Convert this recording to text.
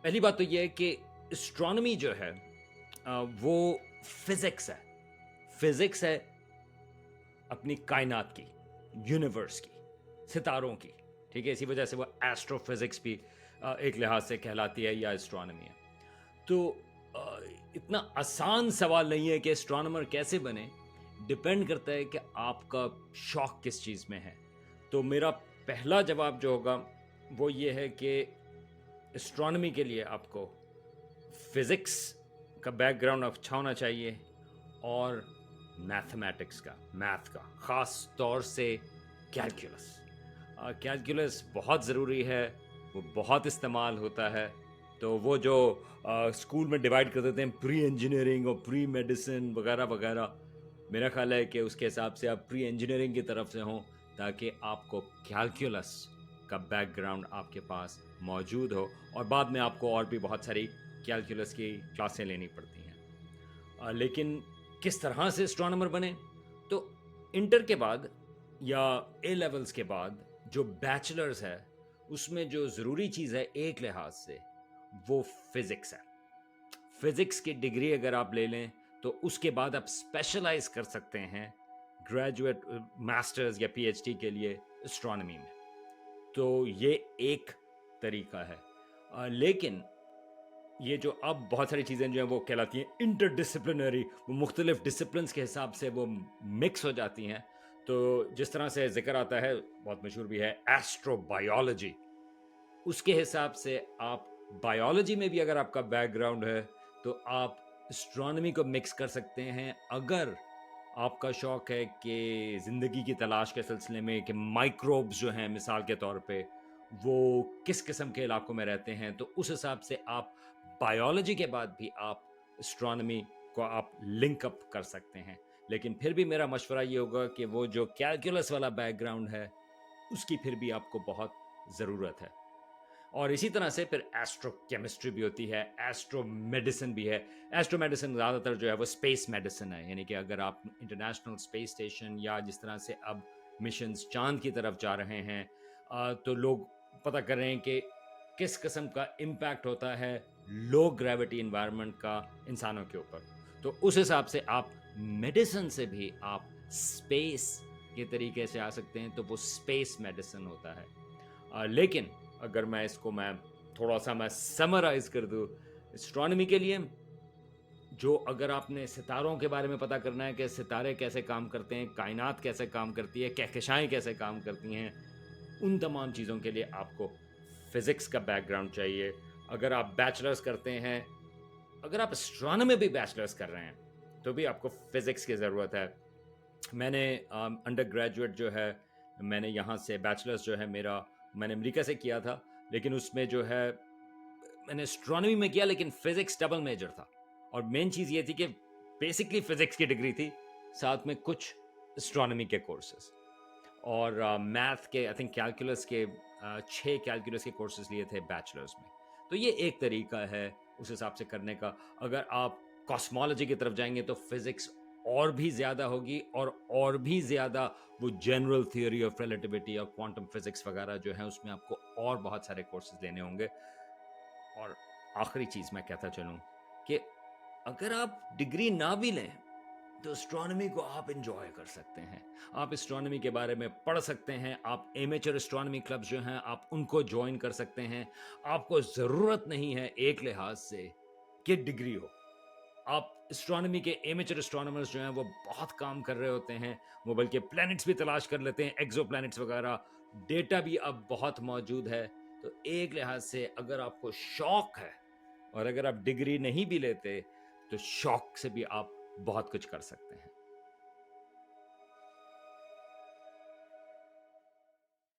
पहली बात तो ये है कि एस्ट्रोनॉमी जो है वो फिजिक्स है। फिजिक्स है अपनी कायनात की, यूनिवर्स की, सितारों की। ठीक है, इसी वजह से वो एस्ट्रोफिजिक्स भी एक लिहाज से कहलाती है या एस्ट्रोनॉमी है। तो अ, इतना आसान सवाल नहीं है कि एस्ट्रोनॉमर कैसे बने। डिपेंड करता है कि आपका शौक किस चीज़ में है। तो मेरा पहला जवाब जो होगा वो ये है कि एस्ट्रोनॉमी के लिए आपको फिजिक्स का बैकग्राउंड अच्छा होना चाहिए और मैथमेटिक्स का, मैथ का, ख़ास तौर से कैलकुलस। कैलकुलस बहुत ज़रूरी है, वो बहुत इस्तेमाल होता है। तो वो जो स्कूल में डिवाइड कर देते हैं प्री इंजीनियरिंग और प्री मेडिसिन वगैरह वगैरह, मेरा ख्याल है कि उसके हिसाब से आप प्री इंजीनियरिंग की तरफ से हों, ताकि आपको कैलकुलस का बैकग्राउंड आपके पास मौजूद हो और बाद में आपको और भी बहुत सारी कैलकुलस की क्लासें लेनी पड़ती हैं। लेकिन किस तरह से एस्ट्रोनॉमर बने? तो इंटर के बाद या ए लेवल्स के बाद जो बैचलर्स है, उसमें जो ज़रूरी चीज़ है एक लिहाज से, वो फिज़िक्स है। फिज़िक्स की डिग्री अगर आप ले लें, तो उसके बाद आप स्पेशलाइज़ कर सकते हैं ग्रेजुएट मास्टर्स या पीएचडी के लिए एस्ट्रोनॉमी में। तो ये एक तरीका है। लेकिन ये जो अब बहुत सारी चीज़ें जो हैं वो कहलाती हैं इंटरडिसिप्लिनरी, वो मुख्तलिफ डिसिप्लिन्स के हिसाब से वो मिक्स हो जाती हैं। तो जिस तरह से ज़िक्र आता है, बहुत मशहूर भी है, एस्ट्रोबायोलॉजी, उसके हिसाब से आप बायोलॉजी में भी अगर आपका बैकग्राउंड है, तो आप एस्ट्रोनॉमी को मिक्स कर सकते हैं। अगर आपका शौक है कि ज़िंदगी की तलाश के सिलसिले में कि माइक्रोब्स जो हैं मिसाल के तौर पे, वो किस किस्म के इलाकों में रहते हैं, तो उस हिसाब से आप बायोलॉजी के बाद भी आप एस्ट्रोनॉमी को आप लिंक अप कर सकते हैं। लेकिन फिर भी मेरा मशवरा ये होगा कि वो जो कैलकुलस वाला बैकग्राउंड है, उसकी फिर भी आपको बहुत ज़रूरत है। और इसी तरह से फिर एस्ट्रोकेमिस्ट्री भी होती है, एस्ट्रो मेडिसिन भी है। एस्ट्रो मेडिसिन ज़्यादातर जो है वो स्पेस मेडिसिन है, यानी कि अगर आप इंटरनेशनल स्पेस स्टेशन या जिस तरह से अब मिशंस चांद की तरफ जा रहे हैं, तो लोग पता कर रहे हैं कि किस किस्म का इम्पैक्ट होता है लो ग्रेविटी इन्वायरमेंट का इंसानों के ऊपर। तो उस हिसाब से आप मेडिसिन से भी आप स्पेस के तरीके से आ सकते हैं, तो वो स्पेस मेडिसिन होता है। लेकिन अगर मैं थोड़ा-सा मैं समराइज़ कर दूँ, एस्ट्रोनॉमी के लिए जो अगर आपने सितारों के बारे में पता करना है कि सितारे कैसे काम करते हैं, कायनात कैसे काम करती है, कहकशाएँ कैसे काम करती हैं, उन तमाम चीज़ों के लिए आपको फ़िज़िक्स का बैकग्राउंड चाहिए। अगर आप बैचलर्स करते हैं, अगर आप एस्ट्रोनॉमी में भी बैचलर्स कर रहे हैं, तो भी आपको फ़िज़िक्स की ज़रूरत है। मैंने अंडर ग्रेजुएट जो है, मैंने यहाँ से बैचलर्स जो है मेरा, मैंने अमेरिका से किया था, लेकिन उसमें जो है मैंने एस्ट्रोनॉमी में किया, लेकिन फिजिक्स डबल मेजर था। और मेन चीज़ ये थी कि बेसिकली फिजिक्स की डिग्री थी, साथ में कुछ एस्ट्रोनॉमी के कोर्सेज और मैथ के, आई थिंक कैलकुलस के 6 कैलकुलस के कोर्सेज लिए थे बैचलर्स में। तो ये एक तरीका है उस हिसाब से करने का। अगर आप कॉस्मोलॉजी की तरफ जाएंगे तो फिजिक्स और भी ज़्यादा होगी और भी ज़्यादा वो जनरल थियोरी ऑफ रिलेटिविटी और क्वांटम फिजिक्स वगैरह जो है, उसमें आपको और बहुत सारे कोर्सेज लेने होंगे। और आखिरी चीज़ मैं कहता चलूँ कि अगर आप डिग्री ना भी लें, तो एस्ट्रोनॉमी को आप एंजॉय कर सकते हैं। आप एस्ट्रोनॉमी के बारे में पढ़ सकते हैं, आप एमेचर एस्ट्रोनॉमी क्लब्स जो हैं, आप उनको जॉइन कर सकते हैं। आपको ज़रूरत नहीं है एक लिहाज से कि डिग्री हो। आप एस्ट्रोनॉमी के एमेचर एस्ट्रोनॉमर्स जो हैं, वो बहुत काम कर रहे होते हैं। वो बल्कि प्लैनेट्स भी तलाश कर लेते हैं, एक्सोप्लैनेट्स वगैरह। डेटा भी अब बहुत मौजूद है। तो एक लिहाज से अगर आपको शौक है और अगर आप डिग्री नहीं भी लेते, तो शौक से भी आप बहुत कुछ कर सकते हैं।